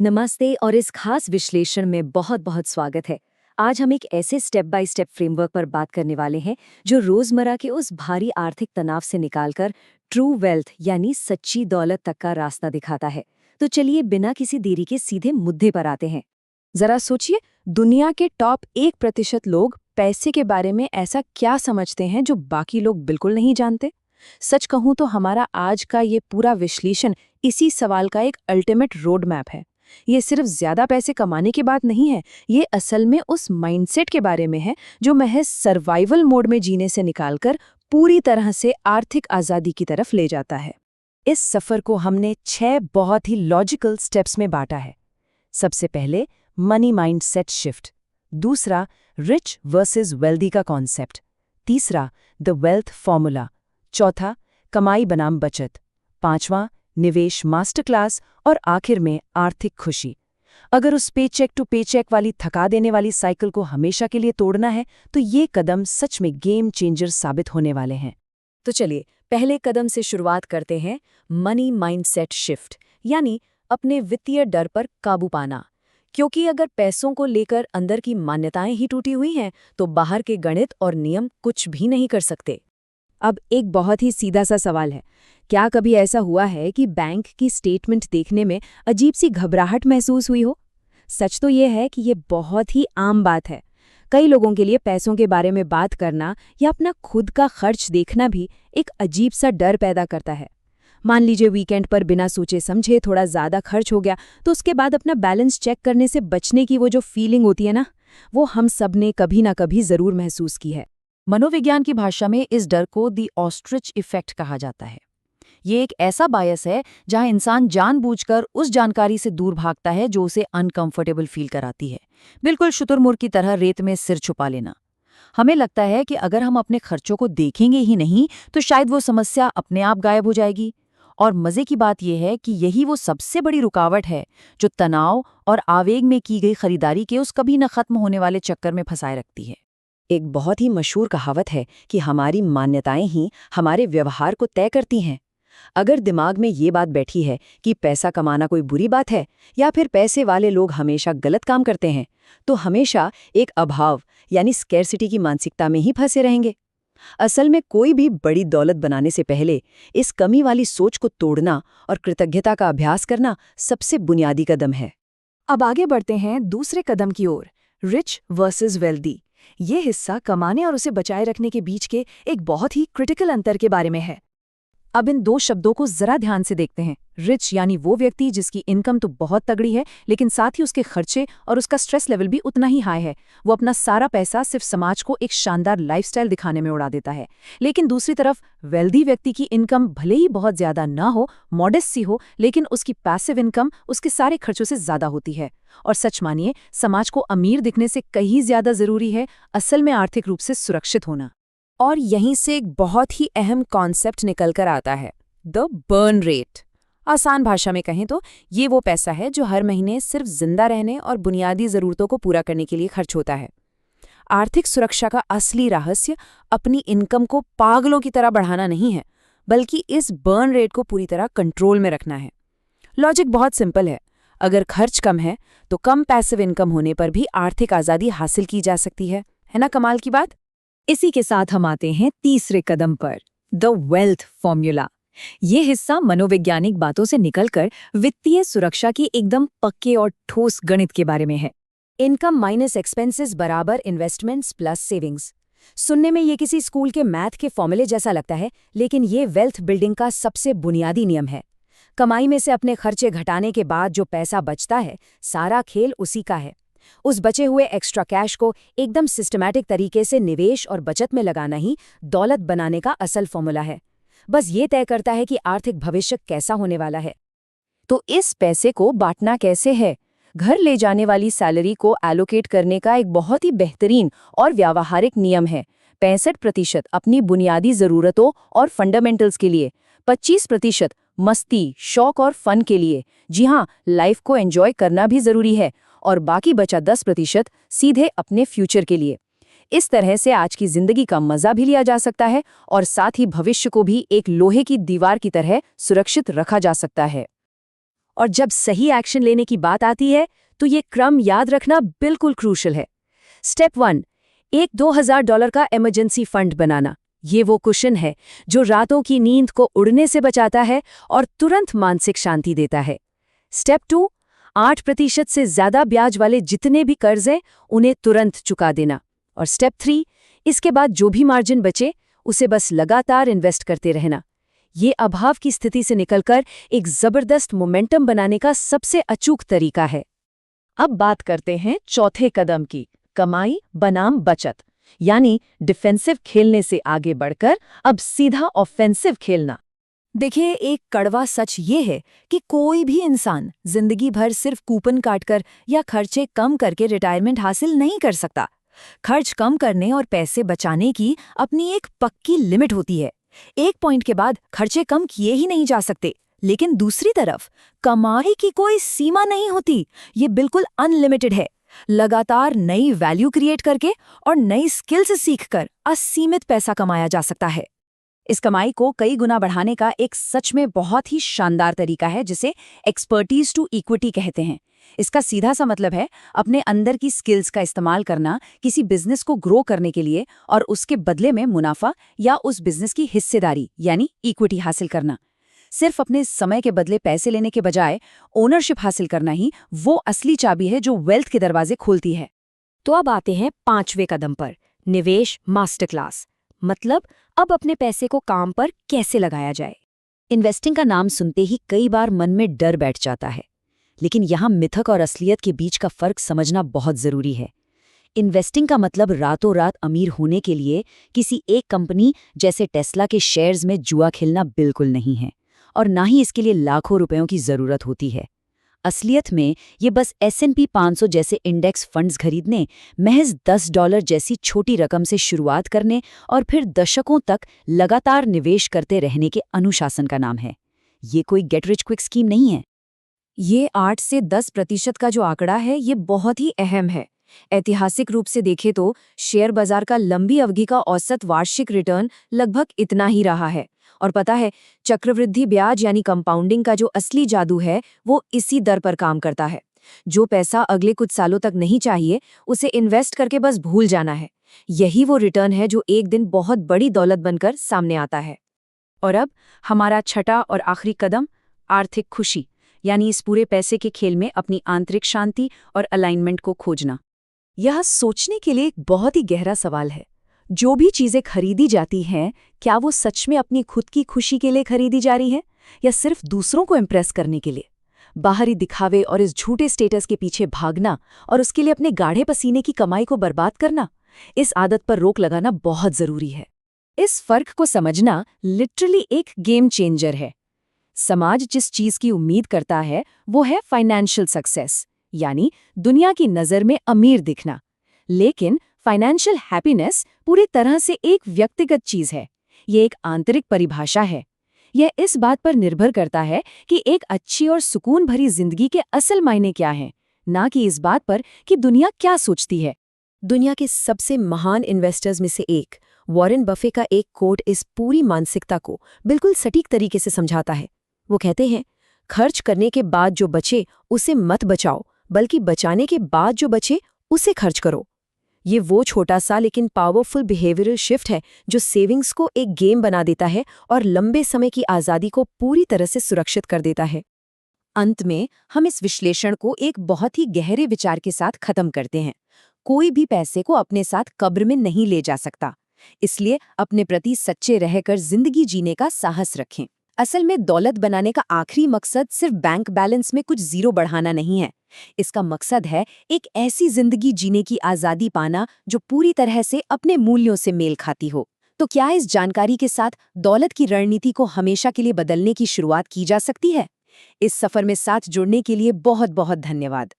नमस्ते और इस खास विश्लेषण में बहुत बहुत स्वागत है। आज हम एक ऐसे स्टेप बाय स्टेप फ्रेमवर्क पर बात करने वाले हैं जो रोजमर्रा के उस भारी आर्थिक तनाव से निकालकर ट्रू वेल्थ यानी सच्ची दौलत तक का रास्ता दिखाता है। तो चलिए बिना किसी देरी के सीधे मुद्दे पर आते हैं। जरा सोचिए, दुनिया के टॉप 1% लोग पैसे के बारे में ऐसा क्या समझते हैं जो बाकी लोग बिल्कुल नहीं जानते। सच कहूं तो हमारा आज का ये पूरा विश्लेषण इसी सवाल का एक अल्टीमेट रोड मैप है। ये सिर्फ ज्यादा पैसे कमाने की बात नहीं है, ये असल में उस माइंडसेट के बारे में है जो महज सर्वाइवल मोड में जीने से निकालकर पूरी तरह से आर्थिक आज़ादी की तरफ ले जाता है। इस सफर को हमने 6 बहुत ही लॉजिकल स्टेप्स में बांटा है। सबसे पहले मनी माइंडसेट शिफ्ट, दूसरा रिच वर्सेस वेल्दी का कॉन्सेप्ट, तीसरा द वेल्थ फॉर्मूला, चौथा कमाई बनाम बचत, पांचवां निवेश मास्टर क्लास और आखिर में आर्थिक खुशी। अगर उस पेचेक टू पेचेक वाली थका देने वाली साइकिल को हमेशा के लिए तोड़ना है तो ये कदम सच में गेम चेंजर साबित होने वाले हैं। तो चलिए पहले कदम से शुरुआत करते हैं, मनी माइंडसेट शिफ्ट यानी अपने वित्तीय डर पर काबू पाना। क्योंकि अगर पैसों को लेकर अंदर की मान्यताएं ही टूटी हुई हैं तो बाहर के गणित और नियम कुछ भी नहीं कर सकते। अब एक बहुत ही सीधा सा सवाल है, क्या कभी ऐसा हुआ है कि बैंक की स्टेटमेंट देखने में अजीब सी घबराहट महसूस हुई हो? सच तो ये है कि ये बहुत ही आम बात है। कई लोगों के लिए पैसों के बारे में बात करना या अपना खुद का खर्च देखना भी एक अजीब सा डर पैदा करता है। मान लीजिए वीकेंड पर बिना सोचे समझे थोड़ा ज़्यादा खर्च हो गया, तो उसके बाद अपना बैलेंस चेक करने से बचने की वो जो फीलिंग होती है ना, वो हम सब ने कभी ना कभी ज़रूर महसूस की है। मनोविज्ञान की भाषा में इस डर को द ऑस्ट्रिच इफेक्ट कहा जाता है। ये एक ऐसा बायस है जहां इंसान जानबूझकर उस जानकारी से दूर भागता है जो उसे अनकंफर्टेबल फील कराती है। बिल्कुल शुतुरमुर्ग की तरह रेत में सिर छुपा लेना। हमें लगता है कि अगर हम अपने खर्चों को देखेंगे ही नहीं तो शायद वो समस्या अपने आप गायब हो जाएगी। और मजे की बात यह है कि यही वो सबसे बड़ी रुकावट है जो तनाव और आवेग में की गई खरीदारी के उस कभी न खत्म होने वाले चक्कर में फंसाए रखती है। एक बहुत ही मशहूर कहावत है कि हमारी मान्यताएं ही हमारे व्यवहार को तय करती हैं। अगर दिमाग में ये बात बैठी है कि पैसा कमाना कोई बुरी बात है या फिर पैसे वाले लोग हमेशा गलत काम करते हैं, तो हमेशा एक अभाव यानी स्कैरसिटी की मानसिकता में ही फंसे रहेंगे। असल में कोई भी बड़ी दौलत बनाने से पहले इस कमी वाली सोच को तोड़ना और कृतज्ञता का अभ्यास करना सबसे बुनियादी कदम है। अब आगे बढ़ते हैं दूसरे कदम की ओर, रिच वर्सेस वेल्दी। ये हिस्सा कमाने और उसे बचाए रखने के बीच के एक बहुत ही क्रिटिकल अंतर के बारे में है। अब इन दो शब्दों को जरा ध्यान से देखते हैं। रिच यानी वो व्यक्ति जिसकी इनकम तो बहुत तगड़ी है, लेकिन साथ ही उसके खर्चे और उसका स्ट्रेस लेवल भी उतना ही हाई है। वो अपना सारा पैसा सिर्फ समाज को एक शानदार लाइफस्टाइल दिखाने में उड़ा देता है। लेकिन दूसरी तरफ वेल्दी व्यक्ति की इनकम भले ही बहुत ज्यादा ना हो, मॉडेस्ट सी हो, लेकिन उसकी पैसिव इनकम उसके सारे खर्चों से ज्यादा होती है। और सच मानिए, समाज को अमीर दिखने से कहीं ज्यादा जरूरी है असल में आर्थिक रूप से सुरक्षित होना। और यहीं से एक बहुत ही अहम कॉन्सेप्ट निकल कर आता है, द बर्न रेट। आसान भाषा में कहें तो ये वो पैसा है जो हर महीने सिर्फ जिंदा रहने और बुनियादी ज़रूरतों को पूरा करने के लिए खर्च होता है। आर्थिक सुरक्षा का असली रहस्य अपनी इनकम को पागलों की तरह बढ़ाना नहीं है, बल्कि इस बर्न रेट को पूरी तरह कंट्रोल में रखना है। लॉजिक बहुत सिंपल है, अगर खर्च कम है तो कम पैसिव इनकम होने पर भी आर्थिक आज़ादी हासिल की जा सकती है ना कमाल की बात। इसी के साथ हम आते हैं तीसरे कदम पर, द वेल्थ फॉर्मूला। ये हिस्सा मनोवैज्ञानिक बातों से निकलकर वित्तीय सुरक्षा की एकदम पक्के और ठोस गणित के बारे में है। इनकम माइनस एक्सपेंसेस बराबर इन्वेस्टमेंट्स प्लस सेविंग्स। सुनने में ये किसी स्कूल के मैथ के फॉर्मूले जैसा लगता है, लेकिन ये वेल्थ बिल्डिंग का सबसे बुनियादी नियम है। कमाई में से अपने खर्चे घटाने के बाद जो पैसा बचता है, सारा खेल उसी का है। उस बचे हुए एक्स्ट्रा कैश को एकदम सिस्टमैटिक तरीके से निवेश और बचत में लगाना ही दौलत बनाने का असल फॉर्मूला है। बस ये तय करता है कि आर्थिक भविष्य कैसा होने वाला है। तो इस पैसे को बांटना कैसे है? घर ले जाने वाली सैलरी को एलोकेट करने का एक बहुत ही बेहतरीन और व्यावहारिक नियम है। 65% अपनी बुनियादी ज़रूरतों और फंडामेंटल्स के लिए, 25% मस्ती, शौक और फन के लिए। जी हाँ, लाइफ को एंजॉय करना भी ज़रूरी है। और बाकी बचा 10% सीधे अपने फ्यूचर के लिए। इस तरह से आज की जिंदगी का मजा भी लिया जा सकता है और साथ ही भविष्य को भी एक लोहे की दीवार की तरह सुरक्षित रखा जा सकता है। और जब सही एक्शन लेने की बात आती है तो ये क्रम याद रखना बिल्कुल क्रूशल है। स्टेप 1, एक $2000 का इमरजेंसी फंड बनाना। ये वो कुशन है जो रातों की नींद को उड़ने से बचाता है और तुरंत मानसिक शांति देता है। स्टेप 2, 8% से ज्यादा ब्याज वाले जितने भी कर्ज हैं उन्हें तुरंत चुका देना। और स्टेप 3, इसके बाद जो भी मार्जिन बचे उसे बस लगातार इन्वेस्ट करते रहना। ये अभाव की स्थिति से निकलकर एक जबरदस्त मोमेंटम बनाने का सबसे अचूक तरीका है। अब बात करते हैं चौथे कदम की, कमाई बनाम बचत, यानी डिफेंसिव खेलने से आगे बढ़कर अब सीधा ऑफेंसिव खेलना। देखिए, एक कड़वा सच ये है कि कोई भी इंसान जिंदगी भर सिर्फ कूपन काटकर या खर्चे कम करके रिटायरमेंट हासिल नहीं कर सकता। खर्च कम करने और पैसे बचाने की अपनी एक पक्की लिमिट होती है। एक पॉइंट के बाद खर्चे कम किए ही नहीं जा सकते। लेकिन दूसरी तरफ कमाई की कोई सीमा नहीं होती, ये बिल्कुल अनलिमिटेड है। लगातार नई वैल्यू क्रिएट करके और नई स्किल्स सीखकर असीमित पैसा कमाया जा सकता है। इस कमाई को कई गुना बढ़ाने का एक सच में बहुत ही शानदार तरीका है जिसे एक्सपर्टीज टू इक्विटी कहते हैं। इसका सीधा सा मतलब है अपने अंदर की स्किल्स का इस्तेमाल करना किसी बिजनेस को ग्रो करने के लिए और उसके बदले में मुनाफा या उस बिजनेस की हिस्सेदारी यानी इक्विटी हासिल करना। सिर्फ अपने समय के बदले पैसे लेने के बजाय ओनरशिप हासिल करना ही वो असली चाबी है जो वेल्थ के दरवाजे खोलती है। तो अब आते हैं 5वें कदम पर, निवेश मास्टर क्लास। मतलब अब अपने पैसे को काम पर कैसे लगाया जाए। इन्वेस्टिंग का नाम सुनते ही कई बार मन में डर बैठ जाता है, लेकिन यहाँ मिथक और असलियत के बीच का फर्क समझना बहुत जरूरी है। इन्वेस्टिंग का मतलब रातों रात अमीर होने के लिए किसी एक कंपनी जैसे टेस्ला के शेयर्स में जुआ खेलना बिल्कुल नहीं है, और ना ही इसके लिए लाखों रुपयों की जरूरत होती है। असलियत में ये बस S&P 500 जैसे इंडेक्स फंड्स खरीदने, महज $10 जैसी छोटी रकम से शुरुआत करने और फिर दशकों तक लगातार निवेश करते रहने के अनुशासन का नाम है। ये कोई गेट रिच क्विक स्कीम नहीं है। ये 8 से 10% का जो आंकड़ा है, ये बहुत ही अहम है। ऐतिहासिक रूप से देखें तो शेयर बाजार का लंबी अवधि का औसत वार्षिक रिटर्न लगभग इतना ही रहा है। और पता है, चक्रवृद्धि ब्याज यानी कंपाउंडिंग का जो असली जादू है वो इसी दर पर काम करता है। जो पैसा अगले कुछ सालों तक नहीं चाहिए उसे इन्वेस्ट करके बस भूल जाना है। यही वो रिटर्न है जो एक दिन बहुत बड़ी दौलत बनकर सामने आता है। और अब हमारा छठा और आखिरी कदम, आर्थिक खुशी, यानी इस पूरे पैसे के खेल में अपनी आंतरिक शांति और अलाइनमेंट को खोजना। यह सोचने के लिए एक बहुत ही गहरा सवाल है। जो भी चीजें खरीदी जाती हैं, क्या वो सच में अपनी खुद की खुशी के लिए खरीदी जा रही हैं या सिर्फ दूसरों को इम्प्रेस करने के लिए? बाहरी दिखावे और इस झूठे स्टेटस के पीछे भागना और उसके लिए अपने गाढ़े पसीने की कमाई को बर्बाद करना, इस आदत पर रोक लगाना बहुत जरूरी है। इस फर्क को समझना लिटरली एक गेम चेंजर है। समाज जिस चीज की उम्मीद करता है वो है फाइनेंशियल सक्सेस, यानी दुनिया की नजर में अमीर दिखना। लेकिन फाइनेंशियल हैप्पीनेस पूरी तरह से एक व्यक्तिगत चीज है। ये एक आंतरिक परिभाषा है। यह इस बात पर निर्भर करता है कि एक अच्छी और सुकून भरी जिंदगी के असल मायने क्या हैं, ना कि इस बात पर कि दुनिया क्या सोचती है। दुनिया के सबसे महान इन्वेस्टर्स में से एक वॉरेन बफे का एक कोट इस पूरी मानसिकता को बिल्कुल सटीक तरीके से समझाता है। वो कहते हैं, खर्च करने के बाद जो बचे उसे मत बचाओ, बल्कि बचाने के बाद जो बचे उसे खर्च करो। ये वो छोटा सा लेकिन पावरफुल बिहेवियरल शिफ्ट है जो सेविंग्स को एक गेम बना देता है और लंबे समय की आज़ादी को पूरी तरह से सुरक्षित कर देता है। अंत में हम इस विश्लेषण को एक बहुत ही गहरे विचार के साथ खत्म करते हैं। कोई भी पैसे को अपने साथ कब्र में नहीं ले जा सकता, इसलिए अपने प्रति सच्चे रहकर जिंदगी जीने का साहस रखें। असल में दौलत बनाने का आखिरी मकसद सिर्फ बैंक बैलेंस में कुछ जीरो बढ़ाना नहीं है। इसका मकसद है एक ऐसी जिंदगी जीने की आज़ादी पाना जो पूरी तरह से अपने मूल्यों से मेल खाती हो। तो क्या इस जानकारी के साथ दौलत की रणनीति को हमेशा के लिए बदलने की शुरुआत की जा सकती है? इस सफर में साथ जुड़ने के लिए बहुत बहुत धन्यवाद।